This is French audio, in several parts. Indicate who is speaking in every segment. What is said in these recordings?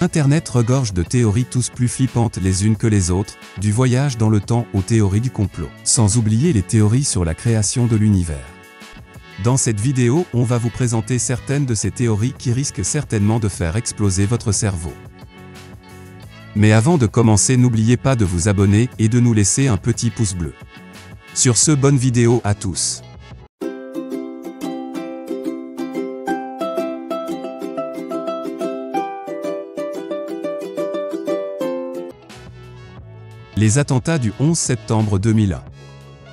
Speaker 1: Internet regorge de théories tous plus flippantes les unes que les autres, du voyage dans le temps aux théories du complot, sans oublier les théories sur la création de l'univers. Dans cette vidéo, on va vous présenter certaines de ces théories qui risquent certainement de faire exploser votre cerveau. Mais avant de commencer, n'oubliez pas de vous abonner et de nous laisser un petit pouce bleu. Sur ce, bonne vidéo à tous. Les attentats du 11 septembre 2001.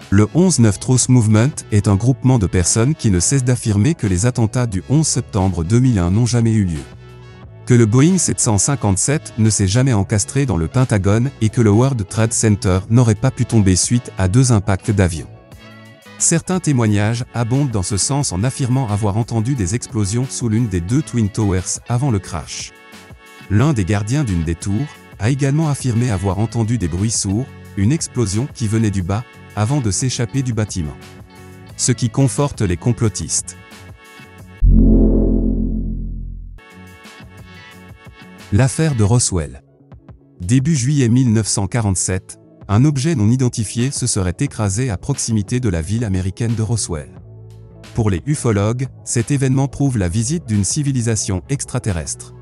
Speaker 1: Le 11-9 Truth Movement est un groupement de personnes qui ne cessent d'affirmer que les attentats du 11 septembre 2001 n'ont jamais eu lieu. Que le Boeing 757 ne s'est jamais encastré dans le Pentagone et que le World Trade Center n'aurait pas pu tomber suite à 2 impacts d'avions. Certains témoignages abondent dans ce sens en affirmant avoir entendu des explosions sous l'une des 2 Twin Towers avant le crash. L'un des gardiens d'une des tours a également affirmé avoir entendu des bruits sourds, une explosion qui venait du bas, avant de s'échapper du bâtiment. Ce qui conforte les complotistes. L'affaire de Roswell. Début juillet 1947, un objet non identifié se serait écrasé à proximité de la ville américaine de Roswell. Pour les ufologues, cet événement prouve la visite d'une civilisation extraterrestre.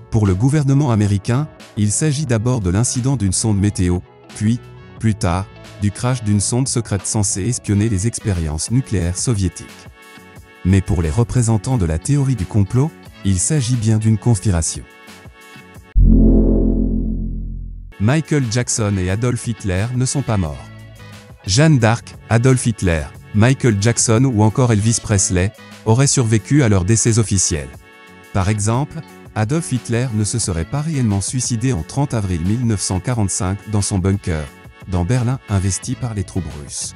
Speaker 1: Pour le gouvernement américain, il s'agit d'abord de l'incident d'une sonde météo, puis, plus tard, du crash d'une sonde secrète censée espionner les expériences nucléaires soviétiques. Mais pour les représentants de la théorie du complot, il s'agit bien d'une conspiration. Michael Jackson et Adolf Hitler ne sont pas morts. Jeanne d'Arc, Adolf Hitler, Michael Jackson ou encore Elvis Presley auraient survécu à leur décès officiel. Par exemple, Adolf Hitler ne se serait pas réellement suicidé en 30 avril 1945 dans son bunker, dans Berlin, investi par les troupes russes.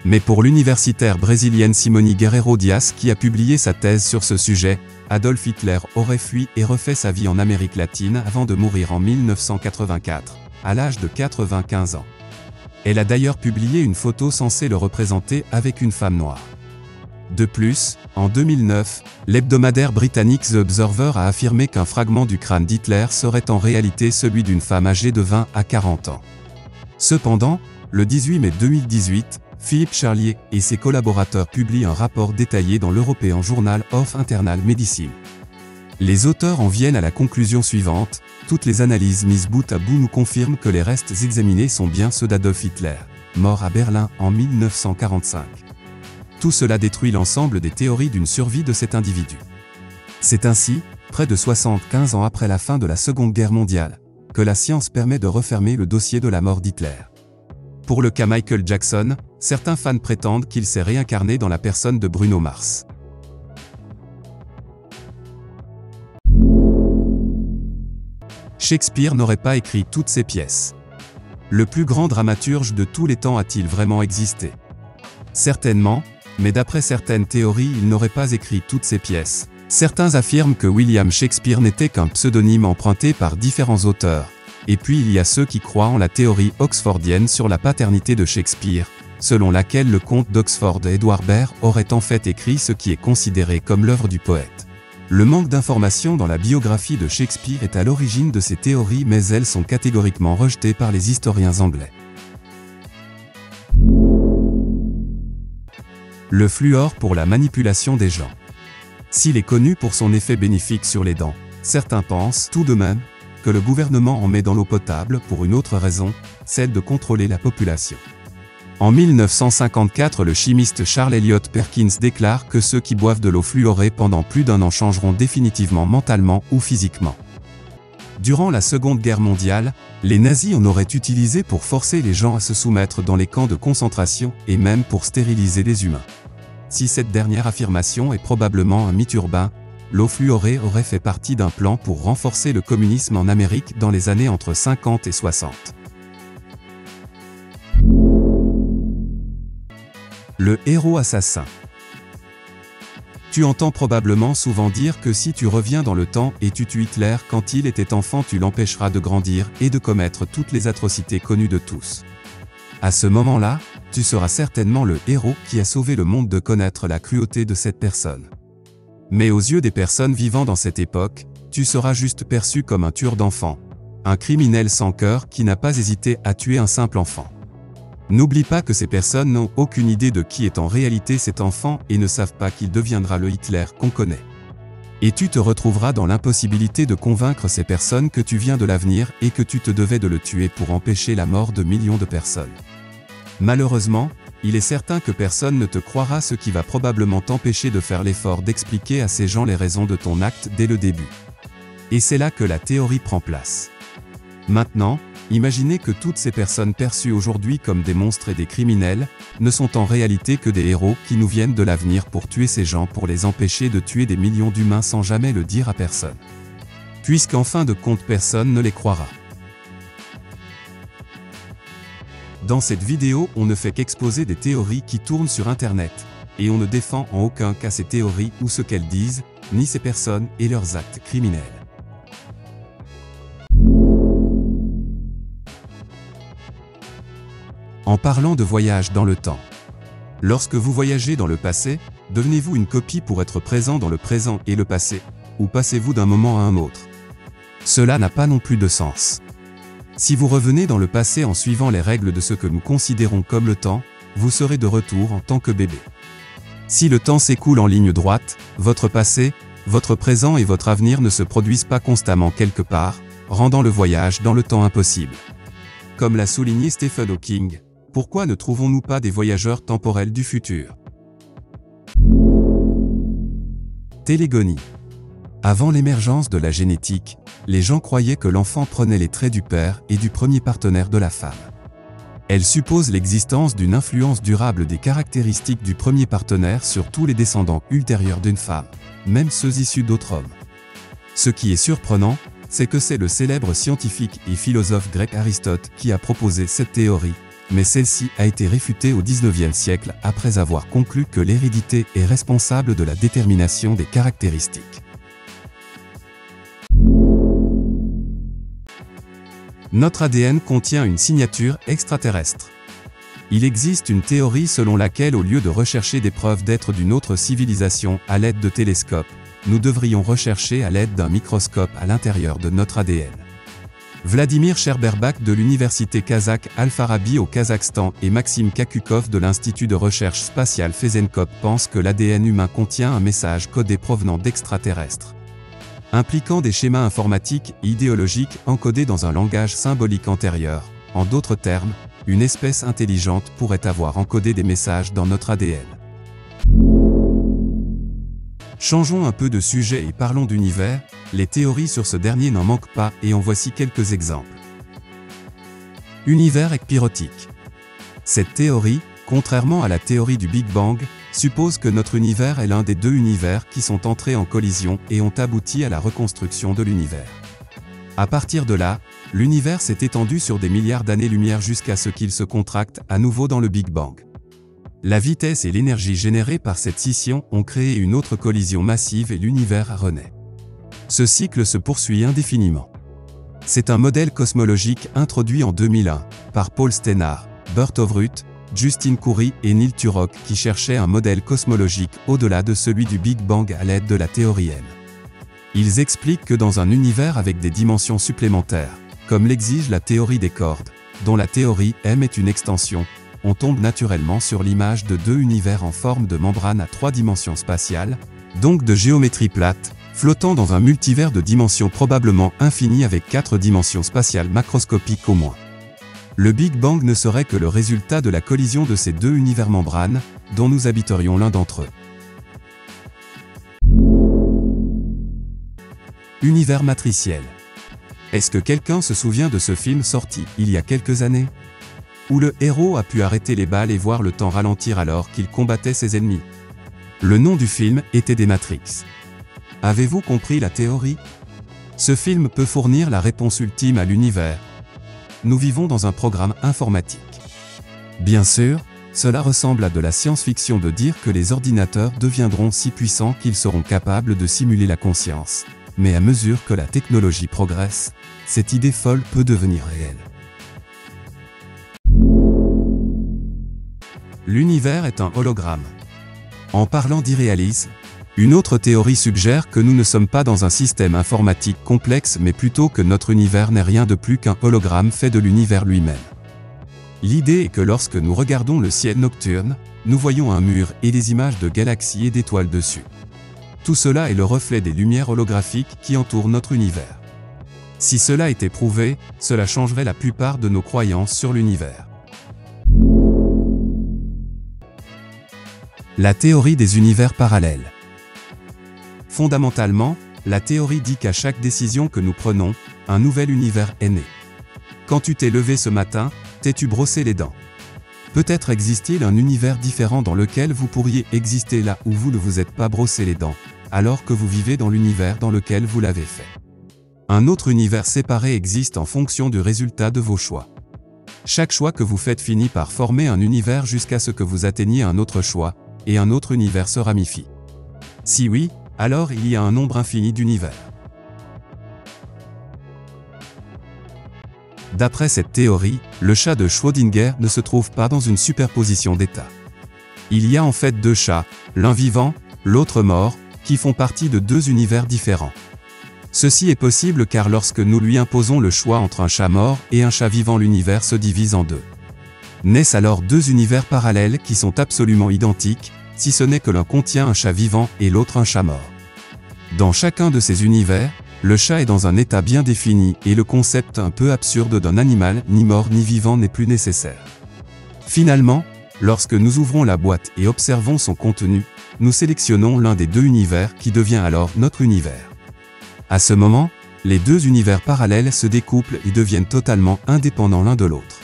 Speaker 1: Mais pour l'universitaire brésilienne Simone Guerreiro Dias qui a publié sa thèse sur ce sujet, Adolf Hitler aurait fui et refait sa vie en Amérique latine avant de mourir en 1984, à l'âge de 95 ans. Elle a d'ailleurs publié une photo censée le représenter avec une femme noire. De plus, en 2009, l'hebdomadaire britannique The Observer a affirmé qu'un fragment du crâne d'Hitler serait en réalité celui d'une femme âgée de 20 à 40 ans. Cependant, le 18 mai 2018, Philippe Charlier et ses collaborateurs publient un rapport détaillé dans l'European Journal of Internal Medicine. Les auteurs en viennent à la conclusion suivante: toutes les analyses mises bout à bout nous confirment que les restes examinés sont bien ceux d'Adolf Hitler, mort à Berlin en 1945. Tout cela détruit l'ensemble des théories d'une survie de cet individu. C'est ainsi, près de 75 ans après la fin de la Seconde Guerre mondiale, que la science permet de refermer le dossier de la mort d'Hitler. Pour le cas Michael Jackson, certains fans prétendent qu'il s'est réincarné dans la personne de Bruno Mars. Shakespeare n'aurait pas écrit toutes ses pièces. Le plus grand dramaturge de tous les temps a-t-il vraiment existé? Certainement, mais d'après certaines théories, il n'aurait pas écrit toutes ses pièces. Certains affirment que William Shakespeare n'était qu'un pseudonyme emprunté par différents auteurs. Et puis il y a ceux qui croient en la théorie oxfordienne sur la paternité de Shakespeare, selon laquelle le comte d'Oxford Edward Bear aurait en fait écrit ce qui est considéré comme l'œuvre du poète. Le manque d'informations dans la biographie de Shakespeare est à l'origine de ces théories, mais elles sont catégoriquement rejetées par les historiens anglais. Le fluor pour la manipulation des gens. S'il est connu pour son effet bénéfique sur les dents, certains pensent tout de même que le gouvernement en met dans l'eau potable pour une autre raison, celle de contrôler la population. En 1954, le chimiste Charles Elliott Perkins déclare que ceux qui boivent de l'eau fluorée pendant plus d'1 an changeront définitivement mentalement ou physiquement. Durant la Seconde Guerre mondiale, les nazis en auraient utilisé pour forcer les gens à se soumettre dans les camps de concentration et même pour stériliser les humains. Si cette dernière affirmation est probablement un mythe urbain, l'eau fluorée aurait fait partie d'un plan pour renforcer le communisme en Amérique dans les années entre 50 et 60. Le héros assassin. Tu entends probablement souvent dire que si tu reviens dans le temps et tu tues Hitler quand il était enfant, tu l'empêcheras de grandir et de commettre toutes les atrocités connues de tous. À ce moment-là, tu seras certainement le héros qui a sauvé le monde de connaître la cruauté de cette personne. Mais aux yeux des personnes vivant dans cette époque, tu seras juste perçu comme un tueur d'enfants, un criminel sans cœur qui n'a pas hésité à tuer un simple enfant. N'oublie pas que ces personnes n'ont aucune idée de qui est en réalité cet enfant et ne savent pas qu'il deviendra le Hitler qu'on connaît. Et tu te retrouveras dans l'impossibilité de convaincre ces personnes que tu viens de l'avenir et que tu te devais de le tuer pour empêcher la mort de millions de personnes. Malheureusement, il est certain que personne ne te croira, ce qui va probablement t'empêcher de faire l'effort d'expliquer à ces gens les raisons de ton acte dès le début. Et c'est là que la théorie prend place. Maintenant, imaginez que toutes ces personnes perçues aujourd'hui comme des monstres et des criminels, ne sont en réalité que des héros qui nous viennent de l'avenir pour tuer ces gens, pour les empêcher de tuer des millions d'humains sans jamais le dire à personne. Puisqu'en fin de compte personne ne les croira. Dans cette vidéo, on ne fait qu'exposer des théories qui tournent sur Internet, et on ne défend en aucun cas ces théories ou ce qu'elles disent, ni ces personnes et leurs actes criminels. En parlant de voyage dans le temps. Lorsque vous voyagez dans le passé, devenez-vous une copie pour être présent dans le présent et le passé, ou passez-vous d'un moment à un autre? Cela n'a pas non plus de sens. Si vous revenez dans le passé en suivant les règles de ce que nous considérons comme le temps, vous serez de retour en tant que bébé. Si le temps s'écoule en ligne droite, votre passé, votre présent et votre avenir ne se produisent pas constamment quelque part, rendant le voyage dans le temps impossible. Comme l'a souligné Stephen Hawking, pourquoi ne trouvons-nous pas des voyageurs temporels du futur? Télégonie. Avant l'émergence de la génétique, les gens croyaient que l'enfant prenait les traits du père et du premier partenaire de la femme. Elle suppose l'existence d'une influence durable des caractéristiques du premier partenaire sur tous les descendants ultérieurs d'une femme, même ceux issus d'autres hommes. Ce qui est surprenant, c'est que c'est le célèbre scientifique et philosophe grec Aristote qui a proposé cette théorie, mais celle-ci a été réfutée au XIXe siècle après avoir conclu que l'hérédité est responsable de la détermination des caractéristiques. Notre ADN contient une signature extraterrestre. Il existe une théorie selon laquelle au lieu de rechercher des preuves d'être d'une autre civilisation à l'aide de télescopes, nous devrions rechercher à l'aide d'un microscope à l'intérieur de notre ADN. Vladimir Scherberbach de l'université kazakh Al-Farabi au Kazakhstan et Maxime Kakukov de l'Institut de recherche spatiale Fezenkop pensent que l'ADN humain contient un message codé provenant d'extraterrestres, impliquant des schémas informatiques et idéologiques encodés dans un langage symbolique antérieur. En d'autres termes, une espèce intelligente pourrait avoir encodé des messages dans notre ADN. Changeons un peu de sujet et parlons d'univers. Les théories sur ce dernier n'en manquent pas et en voici quelques exemples. Univers ekpyrotique. Cette théorie, contrairement à la théorie du Big Bang, suppose que notre univers est l'un des deux univers qui sont entrés en collision et ont abouti à la reconstruction de l'univers. À partir de là, l'univers s'est étendu sur des milliards d'années-lumière jusqu'à ce qu'il se contracte à nouveau dans le Big Bang. La vitesse et l'énergie générées par cette scission ont créé une autre collision massive et l'univers renaît. Ce cycle se poursuit indéfiniment. C'est un modèle cosmologique introduit en 2001 par Paul Steinhardt, Burt Overuth, Justin Coury et Neil Turok qui cherchaient un modèle cosmologique au-delà de celui du Big Bang à l'aide de la théorie M. Ils expliquent que dans un univers avec des dimensions supplémentaires, comme l'exige la théorie des cordes, dont la théorie M est une extension, on tombe naturellement sur l'image de deux univers en forme de membrane à 3 dimensions spatiales, donc de géométrie plate, flottant dans un multivers de dimensions probablement infinies avec 4 dimensions spatiales macroscopiques au moins. Le Big Bang ne serait que le résultat de la collision de ces deux univers membranes, dont nous habiterions l'un d'entre eux. Univers matriciel. Est-ce que quelqu'un se souvient de ce film sorti il y a quelques années? Où le héros a pu arrêter les balles et voir le temps ralentir alors qu'il combattait ses ennemis. Le nom du film était des Matrix. Avez-vous compris la théorie? Ce film peut fournir la réponse ultime à l'univers. Nous vivons dans un programme informatique. Bien sûr, cela ressemble à de la science-fiction de dire que les ordinateurs deviendront si puissants qu'ils seront capables de simuler la conscience. Mais à mesure que la technologie progresse, cette idée folle peut devenir réelle. L'univers est un hologramme. En parlant d'irréalisme, Une autre théorie suggère que nous ne sommes pas dans un système informatique complexe mais plutôt que notre univers n'est rien de plus qu'un hologramme fait de l'univers lui-même. L'idée est que lorsque nous regardons le ciel nocturne, nous voyons un mur et des images de galaxies et d'étoiles dessus. Tout cela est le reflet des lumières holographiques qui entourent notre univers. Si cela était prouvé, cela changerait la plupart de nos croyances sur l'univers. La théorie des univers parallèles. Fondamentalement, la théorie dit qu'à chaque décision que nous prenons, un nouvel univers est né. Quand tu t'es levé ce matin, t'es-tu brossé les dents? Peut-être existe-t-il un univers différent dans lequel vous pourriez exister là où vous ne vous êtes pas brossé les dents, alors que vous vivez dans l'univers dans lequel vous l'avez fait. Un autre univers séparé existe en fonction du résultat de vos choix. Chaque choix que vous faites finit par former un univers jusqu'à ce que vous atteigniez un autre choix, et un autre univers se ramifie. Si oui, alors il y a un nombre infini d'univers. D'après cette théorie, le chat de Schrödinger ne se trouve pas dans une superposition d'états. Il y a en fait deux chats, l'un vivant, l'autre mort, qui font partie de deux univers différents. Ceci est possible car lorsque nous lui imposons le choix entre un chat mort et un chat vivant, l'univers se divise en deux. Naissent alors deux univers parallèles qui sont absolument identiques, si ce n'est que l'un contient un chat vivant et l'autre un chat mort. Dans chacun de ces univers, le chat est dans un état bien défini et le concept un peu absurde d'un animal ni mort ni vivant n'est plus nécessaire. Finalement, lorsque nous ouvrons la boîte et observons son contenu, nous sélectionnons l'un des deux univers qui devient alors notre univers. À ce moment, les deux univers parallèles se découplent et deviennent totalement indépendants l'un de l'autre.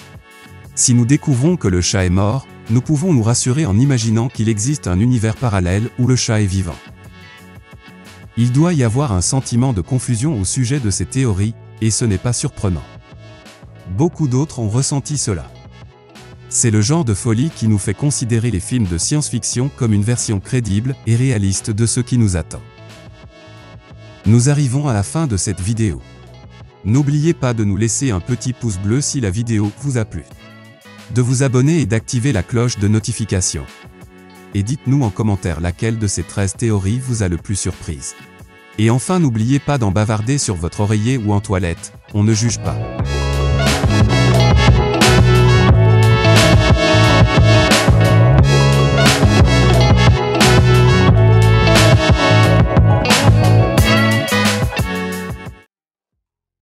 Speaker 1: Si nous découvrons que le chat est mort, nous pouvons nous rassurer en imaginant qu'il existe un univers parallèle où le chat est vivant. Il doit y avoir un sentiment de confusion au sujet de ces théories, et ce n'est pas surprenant. Beaucoup d'autres ont ressenti cela. C'est le genre de folie qui nous fait considérer les films de science-fiction comme une version crédible et réaliste de ce qui nous attend. Nous arrivons à la fin de cette vidéo. N'oubliez pas de nous laisser un petit pouce bleu si la vidéo vous a plu, de vous abonner et d'activer la cloche de notification. Et dites-nous en commentaire laquelle de ces 13 théories vous a le plus surprise. Et enfin n'oubliez pas d'en bavarder sur votre oreiller ou en toilette, on ne juge pas.